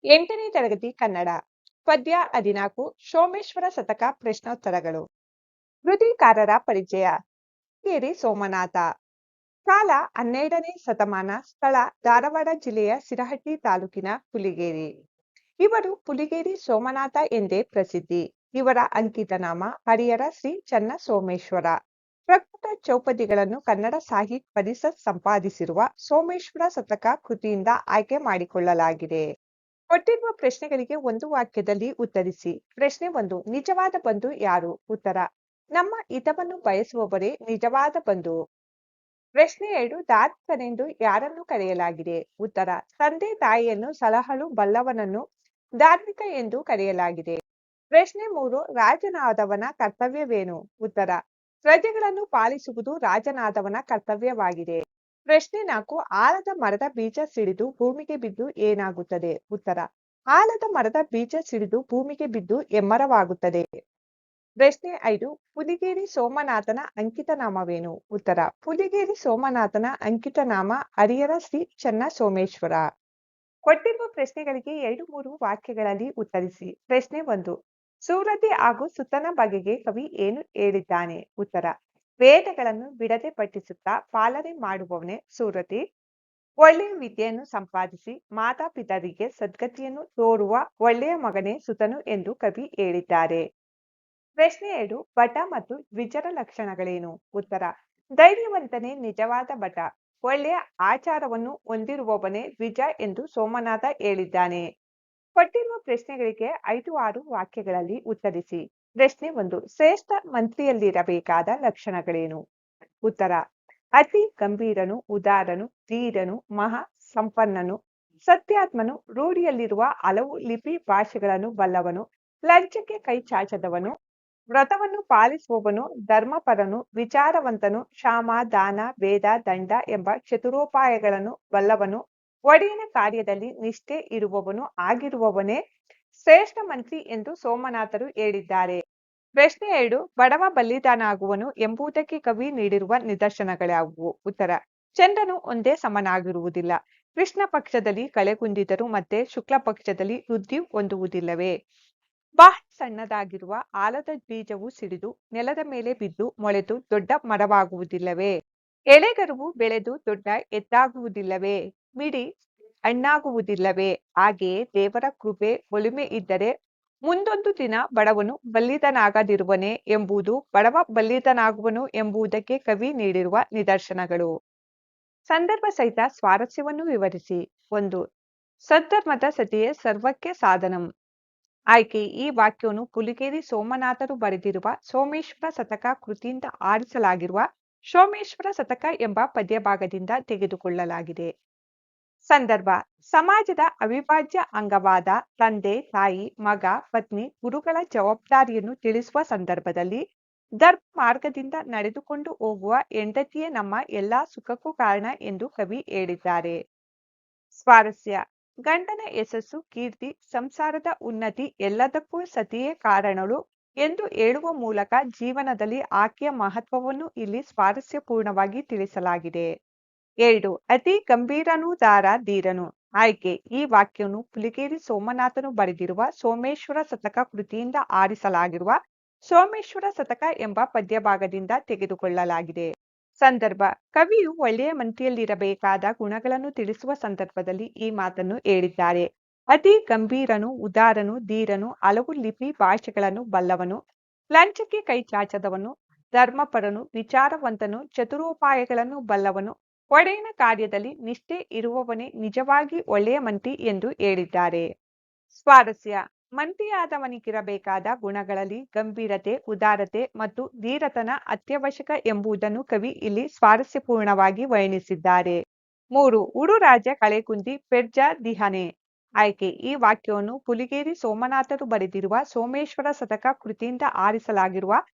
8ನೇ ತರಗತಿ ಕನ್ನಡ ಪದ್ಯ 14 ಸೋಮೇಶ್ವರ ಶತಕ ಪ್ರಶ್ನೋತ್ತರಗಳು. ಕೃತಿಕಾರರ ಪರಿಚಯ. ಹುಲಿಗೇರಿ ಸೋಮನಾಥ. ಕಾಲ 12ನೇ ಶತಮಾನ. ಸ್ಥಳ ಧಾರವಾಡ ಜಿಲ್ಲೆಯ ಸಿರಹಟ್ಟಿ ತಾಲೂಕಿನ ಹುಲಿಗೇರಿ. ಇವರು ಹುಲಿಗೇರಿ ಸೋಮನಾಥ ಎಂದೇ ಪ್ರಸಿದ್ಧಿ. ಇವರ ಅಂಕಿತನಾಮ ಹರಿಹರ ಶ್ರೀ ಚನ್ನ ಸೋಮೇಶ್ವರ. ಪ್ರಕೃತ ಚೌಪದಿಗಳನ್ನು ಕನ್ನಡ ಸಾಹಿತ್ಯ ಪರಿಷತ್ ಸಂಪಾದಿಸಿರುವ ಸೋಮೇಶ್ವರ ಶತಕ ಕೃತಿಯಿಂದ ಆಯ್ಕೆ ಮಾಡಿಕೊಳ್ಳಲಾಗಿದೆ. ಕೊಟ್ಟಿರುವ ಪ್ರಶ್ನೆಗಳಿಗೆ ಒಂದು ವಾಕ್ಯದಲ್ಲಿ ಉತ್ತರಿಸಿ. ಪ್ರಶ್ನೆ 1. ನಿಜವಾದ ಬಂಧು ಯಾರು? ಉತ್ತರ: ನಮ್ಮ ಹಿತವನ್ನು ಬಯಸುವವರೇ ನಿಜವಾದ ಬಂಧು. ಪ್ರಶ್ನೆ 2. ಧಾರ್ಮಿಕನೆಂದು ಯಾರನ್ನು ಕರೆಯಲಾಗಿದೆ? ಉತ್ತರ: ತಂದೆ ತಾಯಿಯನ್ನು ಸಲಹಲು ಬಲ್ಲವನನ್ನು ಧಾರ್ಮಿಕ ಎಂದು ಕರೆಯಲಾಗಿದೆ. ಪ್ರಶ್ನೆ 3. ರಾಜನಾದವನ ಕರ್ತವ್ಯವೇನು? ಉತ್ತರ: ಪ್ರಜೆಗಳನ್ನು ಪಾಲಿಸುವುದು ರಾಜನಾದವನ ಕರ್ತವ್ಯವಾಗಿದೆ. ಪ್ರಶ್ನೆ 4. ಆಲದ ಮರದ ಬೀಜ ಸಿಡಿದು ಭೂಮಿಗೆ ಬಿದ್ದು ಏನಾಗುತ್ತದೆ? ಉತ್ತರ: ಆಲದ ಮರದ ಬೀಜ ಸಿಡಿದು ಭೂಮಿಗೆ ಬಿದ್ದು ಎಮ್ಮರವಾಗುತ್ತದೆ. ಪ್ರಶ್ನೆ 5. ಹುಲಿಗೇರಿ ಸೋಮನಾಥನ ಅಂಕಿತನಾಮವೇನು? ಉತ್ತರ: ಹುಲಿಗೇರಿ ಸೋಮನಾಥನ ಅಂಕಿತನಾಮ ಹರಿಹರ ಶ್ರೀ ಚನ್ನ ಸೋಮೇಶ್ವರ. ಕೊಟ್ಟಿರುವ ಪ್ರಶ್ನೆಗಳಿಗೆ 2-3 ವಾಕ್ಯಗಳಲ್ಲಿ ಉತ್ತರಿಸಿ. ಪ್ರಶ್ನೆ 1. ಸೂರತಿ ಹಾಗೂ ಸುತನ ಬಗೆಗೆ ಕವಿ ಏನು ಹೇಳಿದ್ದಾನೆ? ಉತ್ತರ: ವೇದಗಳನ್ನು ಬಿಡದೆ ಪಠಿಸುತ್ತಾ ಪಾಲನೆ ಮಾಡುವವನೇ ಸೂರತಿ. ಒಳ್ಳೆಯ ವಿದ್ಯೆಯನ್ನು ಸಂಪಾದಿಸಿ ಮಾತಾಪಿತರಿಗೆ ಸದ್ಗತಿಯನ್ನು ತೋರುವ ಒಳ್ಳೆಯ ಮಗನೇ ಸುತನು ಎಂದು ಕವಿ ಹೇಳಿದ್ದಾರೆ. ಪ್ರಶ್ನೆ 2. ಭಟ ಮತ್ತು ದ್ವಿಜರ ಲಕ್ಷಣಗಳೇನು? ಉತ್ತರ: ಧೈರ್ಯವಂತನೇ ನಿಜವಾದ ಭಟ. ಒಳ್ಳೆಯ ಆಚಾರವನ್ನು ಹೊಂದಿರುವವನೇ ದ್ವಿಜ ಎಂದು ಸೋಮನಾಥ ಹೇಳಿದ್ದಾನೆ. ಕೊಟ್ಟಿರುವ ಪ್ರಶ್ನೆಗಳಿಗೆ 5-6 ವಾಕ್ಯಗಳಲ್ಲಿ ಉತ್ತರಿಸಿ. ಪ್ರಶ್ನೆ 1. ಶ್ರೇಷ್ಠ ಮಂತ್ರಿಯಲ್ಲಿರಬೇಕಾದ ಲಕ್ಷಣಗಳೇನು? ಉತ್ತರ: ಅತಿ ಗಂಭೀರನು, ಉದಾರನು, ಧೀರನು, ಮಹಾ ಸಂಪನ್ನನು, ಸತ್ಯಾತ್ಮನು, ರೂಢಿಯಲ್ಲಿರುವ ಹಲವು ಲಿಪಿ ಭಾಷೆಗಳನ್ನು ಬಲ್ಲವನು, ಲಂಚಕ್ಕೆ ಕೈ ಚಾಚದವನು, ವ್ರತವನ್ನು ಪಾಲಿಸುವವನು, ಧರ್ಮಪರನು, ವಿಚಾರವಂತನು, ಶಾಮ, ದಾನ, ಭೇದ, ದಂಡ ಎಂಬ ಚತುರೋಪಾಯಗಳನ್ನು ಬಲ್ಲವನು, ಒಡೆಯನ ಕಾರ್ಯದಲ್ಲಿ ನಿಷ್ಠೆ ಇರುವವನು ಆಗಿರುವವನೇ ಶ್ರೇಷ್ಠ ಮಂತ್ರಿ ಎಂದು ಸೋಮನಾಥರು ಹೇಳಿದ್ದಾರೆ. ಪ್ರಶ್ನೆ 2. ಬಡವ ಬಲ್ಲಿದನಾಗುವನು ಎಂಬುದಕ್ಕೆ ಕವಿ ನೀಡಿರುವ ನಿದರ್ಶನಗಳ್ಯಾವುವು? ಉತ್ತರ: ಚಂದ್ರನು ಒಂದೇ ಸಮನಾಗಿರುವುದಿಲ್ಲ. ಕೃಷ್ಣ ಪಕ್ಷದಲ್ಲಿ ಕಳೆಗುಂದಿದರು ಮತ್ತೆ ಶುಕ್ಲ ಪಕ್ಷದಲ್ಲಿ ವೃದ್ಧಿ ಹೊಂದುವುದಿಲ್ಲವೇ? ಬಹಳ ಸಣ್ಣದಾಗಿರುವ ಆಲದ ಬೀಜವು ಸಿಡಿದು ನೆಲದ ಮೇಲೆ ಬಿದ್ದು ಮೊಳೆತು ದೊಡ್ಡ ಮರವಾಗುವುದಿಲ್ಲವೇ? ಎಳೆಗರುವು ಬೆಳೆದು ದೊಡ್ಡ ಎತ್ತಾಗುವುದಿಲ್ಲವೇ? ಮಿಡಿ ಹಣ್ಣಾಗುವುದಿಲ್ಲವೇ? ಹಾಗೆಯೇ ದೇವರ ಕೃಪೆ ಒಲುಮೆ ಇದ್ದರೆ ಮುಂದೊಂದು ದಿನ ಬಡವನು ಬಲ್ಲಿದನಾಗದಿರುವನೇ ಎಂಬುದು ಬಡವ ಬಲ್ಲಿದನಾಗುವನು ಎಂಬುದಕ್ಕೆ ಕವಿ ನೀಡಿರುವ ನಿದರ್ಶನಗಳು. ಸಂದರ್ಭ ಸಹಿತ ಸ್ವಾರಸ್ಯವನ್ನು ವಿವರಿಸಿ. 1. ಸದ್ಧರ್ಮದ ಸತಿಯೇ ಸರ್ವಕ್ಕೆ ಸಾಧನಂ. ಆಯ್ಕೆ: ಈ ವಾಕ್ಯವನ್ನು ಹುಲಿಗೇರಿ ಸೋಮನಾಥರು ಬರೆದಿರುವ ಸೋಮೇಶ್ವರ ಶತಕ ಕೃತಿಯಿಂದ ಆರಿಸಲಾಗಿರುವ ಸೋಮೇಶ್ವರ ಶತಕ ಎಂಬ ಪದ್ಯಭಾಗದಿಂದ ತೆಗೆದುಕೊಳ್ಳಲಾಗಿದೆ. ಸಂದರ್ಭ: ಸಮಾಜದ ಅವಿಭಾಜ್ಯ ಅಂಗವಾದ ತಂದೆ, ತಾಯಿ, ಮಗ, ಪತ್ನಿ, ಗುರುಗಳ ಜವಾಬ್ದಾರಿಯನ್ನು ತಿಳಿಸುವ ಸಂದರ್ಭದಲ್ಲಿ ಧರ್ಮ ಮಾರ್ಗದಿಂದ ನಡೆದುಕೊಂಡು ಹೋಗುವ ಹೆಂಡತಿಯೇ ನಮ್ಮ ಎಲ್ಲಾ ಸುಖಕ್ಕೂ ಕಾರಣ ಎಂದು ಕವಿ ಹೇಳಿದ್ದಾರೆ. ಸ್ವಾರಸ್ಯ: ಗಂಡನ ಯಶಸ್ಸು, ಕೀರ್ತಿ, ಸಂಸಾರದ ಉನ್ನತಿ ಎಲ್ಲದಕ್ಕೂ ಸತಿಯೇ ಕಾರಣಳು ಎಂದು ಹೇಳುವ ಮೂಲಕ ಜೀವನದಲ್ಲಿ ಆಕೆಯ ಮಹತ್ವವನ್ನು ಇಲ್ಲಿ ಸ್ವಾರಸ್ಯಪೂರ್ಣವಾಗಿ ತಿಳಿಸಲಾಗಿದೆ. 2. ಅತಿ ಗಂಭೀರನುದಾರ ಧೀರನು. ಆಯ್ಕೆ: ಈ ವಾಕ್ಯವನ್ನು ಹುಲಿಗೇರಿ ಸೋಮನಾಥನು ಬರೆದಿರುವ ಸೋಮೇಶ್ವರ ಶತಕ ಕೃತಿಯಿಂದ ಆರಿಸಲಾಗಿರುವ ಸೋಮೇಶ್ವರ ಶತಕ ಎಂಬ ಪದ್ಯಭಾಗದಿಂದ ತೆಗೆದುಕೊಳ್ಳಲಾಗಿದೆ. ಸಂದರ್ಭ: ಕವಿಯು ಒಳ್ಳೆಯ ಮಂತ್ರಿಯಲ್ಲಿರಬೇಕಾದ ಗುಣಗಳನ್ನು ತಿಳಿಸುವ ಸಂದರ್ಭದಲ್ಲಿ ಈ ಮಾತನ್ನು ಹೇಳಿದ್ದಾರೆ. ಅತಿ ಗಂಭೀರನು, ಉದಾರನು, ಧೀರನು, ಹಲವು ಲಿಪಿ ಭಾಷೆಗಳನ್ನು ಬಲ್ಲವನು, ಲಂಚಕ್ಕೆ ಕೈ ಚಾಚದವನು, ಧರ್ಮಪರನು, ವಿಚಾರವಂತನು, ಚತುರೋಪಾಯಗಳನ್ನು ಬಲ್ಲವನು, ಒಡೆಯನ ಕಾರ್ಯದಲ್ಲಿ ನಿಷ್ಠೆ ಇರುವವನೇ ನಿಜವಾಗಿ ಒಳ್ಳೆಯ ಮಂತ್ರಿ ಎಂದು ಹೇಳಿದ್ದಾರೆ. ಸ್ವಾರಸ್ಯ: ಮಂತ್ರಿಯಾದವನಿಗಿರಬೇಕಾದ ಗುಣಗಳಲ್ಲಿ ಗಂಭೀರತೆ, ಉದಾರತೆ ಮತ್ತು ಧೀರತನ ಅತ್ಯವಶ್ಯಕ ಎಂಬುದನ್ನು ಕವಿ ಇಲ್ಲಿ ಸ್ವಾರಸ್ಯಪೂರ್ಣವಾಗಿ ವರ್ಣಿಸಿದ್ದಾರೆ. 3. ಉಡುರಾಜ ಕಳೆಗುಂದಿ ಪೆರ್ಜ ದಿಹನೆ. ಆಯ್ಕೆ: ಈ ವಾಕ್ಯವನ್ನು ಹುಲಿಗೇರಿ ಸೋಮನಾಥರು ಬರೆದಿರುವ ಸೋಮೇಶ್ವರ ಶತಕ ಕೃತಿಯಿಂದ ಆರಿಸಲಾಗಿರುವ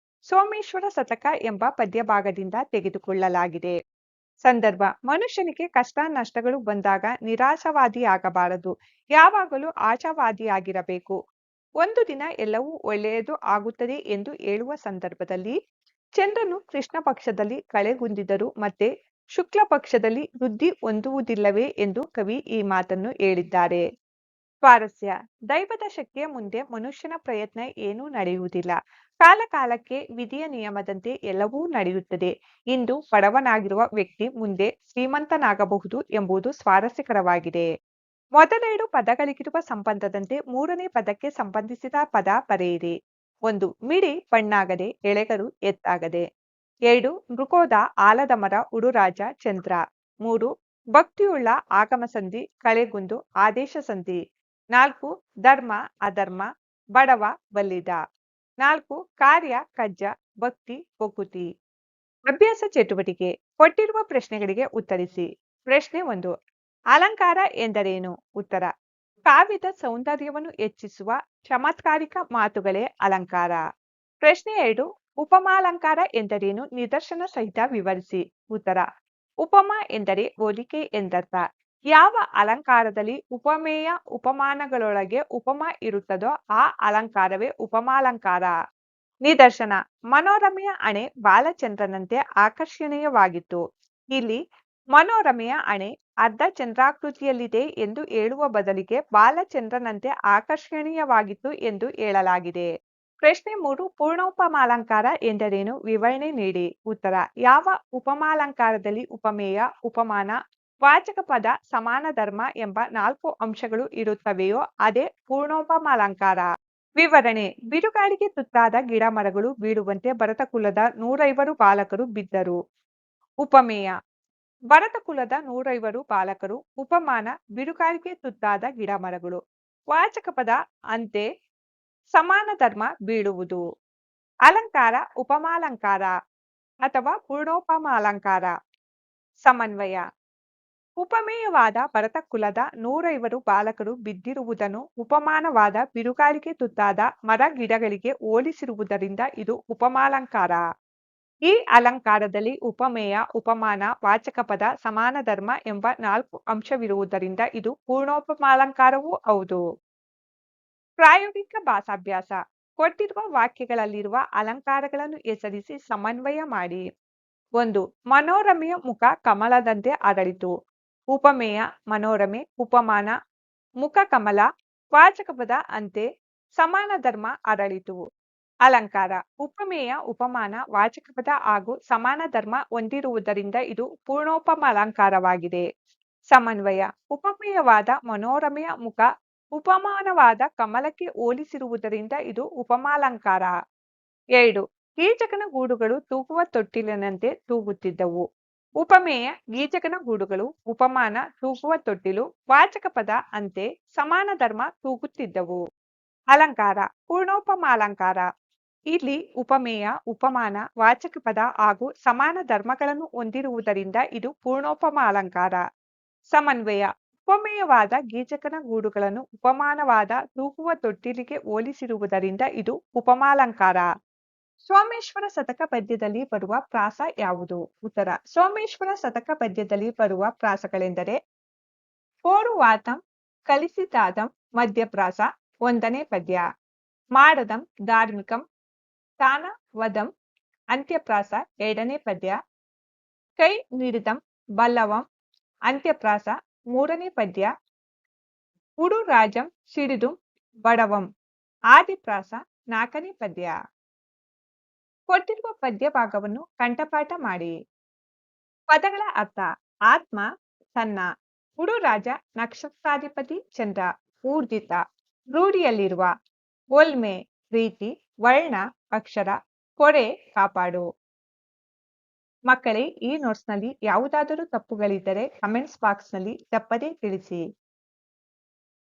ಸೋಮೇಶ್ವರ ಶತಕ ಎಂಬ ಪದ್ಯಭಾಗದಿಂದ ತೆಗೆದುಕೊಳ್ಳಲಾಗಿದೆ. ಸಂದರ್ಭ: ಮನುಷ್ಯನಿಗೆ ಕಷ್ಟ ನಷ್ಟಗಳು ಬಂದಾಗ ನಿರಾಶಾವಾದಿಯಾಗಬಾರದು, ಯಾವಾಗಲೂ ಆಶಾವಾದಿಯಾಗಿರಬೇಕು. ಒಂದು ದಿನ ಎಲ್ಲವೂ ಒಳ್ಳೆಯದು ಆಗುತ್ತದೆ ಎಂದು ಹೇಳುವ ಸಂದರ್ಭದಲ್ಲಿ ಚಂದ್ರನು ಕೃಷ್ಣ ಪಕ್ಷದಲ್ಲಿ ಕಳೆಗುಂದಿದರು ಮತ್ತೆ ಶುಕ್ಲ ಪಕ್ಷದಲ್ಲಿ ವೃದ್ಧಿ ಹೊಂದುವುದಿಲ್ಲವೇ ಎಂದು ಕವಿ ಈ ಮಾತನ್ನು ಹೇಳಿದ್ದಾರೆ. ಸ್ವಾರಸ್ಯ. ದೈವದ ಶಕ್ತಿಯ ಮುಂದೆ ಮನುಷ್ಯನ ಪ್ರಯತ್ನ ಏನೂ ನಡೆಯುವುದಿಲ್ಲ. ಕಾಲ ಕಾಲಕ್ಕೆ ವಿಧಿಯ ನಿಯಮದಂತೆ ಎಲ್ಲವೂ ನಡೆಯುತ್ತದೆ. ಇಂದು ಬಡವನಾಗಿರುವ ವ್ಯಕ್ತಿ ಮುಂದೆ ಶ್ರೀಮಂತನಾಗಬಹುದು ಎಂಬುದು ಸ್ವಾರಸ್ಯಕರವಾಗಿದೆ. ಮೊದಲೆರಡು ಪದಗಳಿಗಿರುವ ಸಂಬಂಧದಂತೆ ಮೂರನೇ ಪದಕ್ಕೆ ಸಂಬಂಧಿಸಿದ ಪದ ಬರೆಯಿರಿ. 1. ಮಿಡಿ ಬಣ್ಣಾಗದೆ ಎಳೆಗರು ಎತ್ತಾಗದೆ. 2. ಮೃಕೋದ ಆಲದ ಮರ ಉಡುರಾಜ ಚಂದ್ರ. 3. ಭಕ್ತಿಯುಳ್ಳ ಆಗಮ ಸಂಧಿ ಕಳೆಗುಂದು ಆದೇಶ ಸಂಧಿ. 4. ಧರ್ಮ ಅಧರ್ಮ ಬಡವ ಬಲ್ಲಿದ. 4. ಕಾರ್ಯ ಕಜ್ಜ ಭಕ್ತಿ ಬಕುತಿ. ಅಭ್ಯಾಸ ಚಟುವಟಿಕೆ. ಕೊಟ್ಟಿರುವ ಪ್ರಶ್ನೆಗಳಿಗೆ ಉತ್ತರಿಸಿ. ಪ್ರಶ್ನೆ 1. ಅಲಂಕಾರ ಎಂದರೇನು? ಉತ್ತರ. ಕಾವ್ಯದ ಸೌಂದರ್ಯವನ್ನು ಹೆಚ್ಚಿಸುವ ಚಮತ್ಕಾರಿಕ ಮಾತುಗಳೇ ಅಲಂಕಾರ. ಪ್ರಶ್ನೆ 2. ಉಪಮಾಲಂಕಾರ ಎಂದರೇನು? ನಿದರ್ಶನ ಸಹಿತ ವಿವರಿಸಿ. ಉತ್ತರ. ಉಪಮಾ ಎಂದರೆ ಹೋಲಿಕೆ ಎಂದರ್ಥ. ಯಾವ ಅಲಂಕಾರದಲ್ಲಿ ಉಪಮೇಯ ಉಪಮಾನಗಳೊಳಗೆ ಉಪಮಾ ಇರುತ್ತದೋ ಆ ಅಲಂಕಾರವೇ ಉಪಮಾಲಂಕಾರ. ನಿದರ್ಶನ. ಮನೋರಮೆಯ ಹಣೆ ಬಾಲಚಂದ್ರನಂತೆ ಆಕರ್ಷಣೀಯವಾಗಿತ್ತು. ಇಲ್ಲಿ ಮನೋರಮೆಯ ಹಣೆ ಅರ್ಧ ಚಂದ್ರಾಕೃತಿಯಲ್ಲಿದೆ ಎಂದು ಹೇಳುವ ಬದಲಿಗೆ ಬಾಲಚಂದ್ರನಂತೆ ಆಕರ್ಷಣೀಯವಾಗಿತ್ತು ಎಂದು ಹೇಳಲಾಗಿದೆ. ಪ್ರಶ್ನೆ 3. ಪೂರ್ಣೋಪಮಾಲಂಕಾರ ಎಂದರೇನು? ವಿವರಣೆ ನೀಡಿ. ಉತ್ತರ. ಯಾವ ಉಪಮಾಲಂಕಾರದಲ್ಲಿ ಉಪಮೇಯ ಉಪಮಾನ ವಾಚಕ ಪದ ಸಮಾನ ಧರ್ಮ ಎಂಬ 4 ಅಂಶಗಳು ಇರುತ್ತವೆಯೋ ಅದೇ ಪೂರ್ಣೋಪಮಾಲಂಕಾರ. ವಿವರಣೆ. ಬಿರುಗಾಳಿಗೆ ತುತ್ತಾದ ಗಿಡ ಮರಗಳು ಬೀಳುವಂತೆ ಭರತಕುಲದ 150 ಬಾಲಕರು ಬಿದ್ದರು. ಉಪಮೇಯ. ಭರತಕುಲದ 150 ಬಾಲಕರು. ಉಪಮಾನ. ಬಿರುಗಾಳಿಗೆ ತುತ್ತಾದ ಗಿಡ ಮರಗಳು. ವಾಚಕ ಪದ ಅಂತೆ ಸಮಾನ ಧರ್ಮ ಬೀಳುವುದು. ಅಲಂಕಾರ ಉಪಮಾಲಂಕಾರ ಅಥವಾ ಪೂರ್ಣೋಪಮಾಲಂಕಾರ. ಸಮನ್ವಯ. ಉಪಮೇಯವಾದ ಭರತಕುಲದ 150 ಬಾಲಕರು ಬಿದ್ದಿರುವುದನ್ನು ಉಪಮಾನವಾದ ಬಿರುಗಾಳಿಗೆ ತುತ್ತಾದ ಮರ ಗಿಡಗಳಿಗೆ ಹೋಲಿಸಿರುವುದರಿಂದ ಇದು ಉಪಮಾಲಂಕಾರ. ಈ ಅಲಂಕಾರದಲ್ಲಿ ಉಪಮೇಯ ಉಪಮಾನ ವಾಚಕ ಪದ ಸಮಾನ ಧರ್ಮ ಎಂಬ 4 ಅಂಶವಿರುವುದರಿಂದ ಇದು ಪೂರ್ಣೋಪಮಾಲಂಕಾರವೂ ಹೌದು. ಪ್ರಾಯೋಗಿಕ ಭಾಷಾಭ್ಯಾಸ. ಕೊಟ್ಟಿರುವ ವಾಕ್ಯಗಳಲ್ಲಿರುವ ಅಲಂಕಾರಗಳನ್ನು ಹೆಸರಿಸಿ ಸಮನ್ವಯ ಮಾಡಿ. 1. ಮನೋರಮೆಯ ಮುಖ ಕಮಲದಂತೆ ಅರಳಿತು. ಉಪಮೇಯ ಮನೋರಮೆ. ಉಪಮಾನ ಮುಖ ಕಮಲ. ವಾಚಕ ಪದ ಅಂತೆ ಸಮಾನ ಧರ್ಮ ಅರಳಿತು. ಅಲಂಕಾರ. ಉಪಮೇಯ ಉಪಮಾನ ವಾಚಕ ಪದ ಹಾಗೂ ಸಮಾನ ಧರ್ಮ ಹೊಂದಿರುವುದರಿಂದ ಇದು ಪೂರ್ಣೋಪಮಾಲಂಕಾರವಾಗಿದೆ. ಸಮನ್ವಯ. ಉಪಮೇಯವಾದ ಮನೋರಮೆಯ ಮುಖ ಉಪಮಾನವಾದ ಕಮಲಕ್ಕೆ ಹೋಲಿಸಿರುವುದರಿಂದ ಇದು ಉಪಮಾಲಂಕಾರ. 2. ಗೀಚಕನ ಗೂಡುಗಳು ತೂಗುವ ತೊಟ್ಟಿಲಿನಂತೆ ತೂಗುತ್ತಿದ್ದವು. ಉಪಮೇಯ ಗೀಚಕನ ಗೂಡುಗಳು. ಉಪಮಾನ ತೂಗುವ ತೊಟ್ಟಿಲು. ವಾಚಕ ಪದ ಅಂತೆ ಸಮಾನ ಧರ್ಮ ತೂಗುತ್ತಿದ್ದವು. ಅಲಂಕಾರ ಪೂರ್ಣೋಪಮಾಲಂಕಾರ. ಇಲ್ಲಿ ಉಪಮೇಯ ಉಪಮಾನ ವಾಚಕ ಪದ ಹಾಗೂ ಸಮಾನ ಧರ್ಮಗಳನ್ನು ಹೊಂದಿರುವುದರಿಂದ ಇದು ಪೂರ್ಣೋಪಮಾಲಂಕಾರ. ಸಮನ್ವಯ. ಉಪಮೇಯವಾದ ಗೀಚಕನ ಗೂಡುಗಳನ್ನು ಉಪಮಾನವಾದ ತೂಗುವ ತೊಟ್ಟಿಲಿಗೆ ಹೋಲಿಸಿರುವುದರಿಂದ ಇದು ಉಪಮಾಲಂಕಾರ. ಸೋಮೇಶ್ವರ ಶತಕ ಪದ್ಯದಲ್ಲಿ ಬರುವ ಪ್ರಾಸ ಯಾವುದು? ಉತ್ತರ. ಸೋಮೇಶ್ವರ ಶತಕ ಪದ್ಯದಲ್ಲಿ ಬರುವ ಪ್ರಾಸಗಳೆಂದರೆ ಪೋರುವಾತಂ ಕಲಿಸಿತಾದಂ ಮಧ್ಯಪ್ರಾಸ 1ನೇ ಪದ್ಯ. ಮಾಡದಂ ಧಾರ್ಮಿಕಂ ತಾನವದಂ ಅಂತ್ಯಪ್ರಾಸ 2ನೇ ಪದ್ಯ. ಕೈ ನೀಡಿದಂ ಬಲ್ಲವಂ ಅಂತ್ಯಪ್ರಾಸ 3ನೇ ಪದ್ಯ. ಉಡುರಾಜಂ ಸಿಡಿದುಂ ಬಡವಂ ಆದಿಪ್ರಾಸ 4ನೇ ಪದ್ಯ. ಕೊಟ್ಟಿರುವ ಪದ್ಯ ಭಾಗವನ್ನು ಕಂಠಪಾಠ ಮಾಡಿ. ಪದಗಳ ಅರ್ಥ. ಆತ್ಮ ತನ್ನ. ಉಡುರಾಜ ನಕ್ಷತ್ರಾಧಿಪತಿ ಚಂದ್ರ. ಊರ್ಜಿತ ರೂಢಿಯಲ್ಲಿರುವ. ಒಲ್ಮೆ ಪ್ರೀತಿ. ವರ್ಣ ಅಕ್ಷರ. ಕೊರೆ ಕಾಪಾಡು. ಮಕ್ಕಳೇ, ಈ ನೋಟ್ಸ್ನಲ್ಲಿ ಯಾವುದಾದರೂ ತಪ್ಪುಗಳಿದ್ದರೆ ಕಮೆಂಟ್ಸ್ ಬಾಕ್ಸ್ನಲ್ಲಿ ತಪ್ಪದೇ ತಿಳಿಸಿ.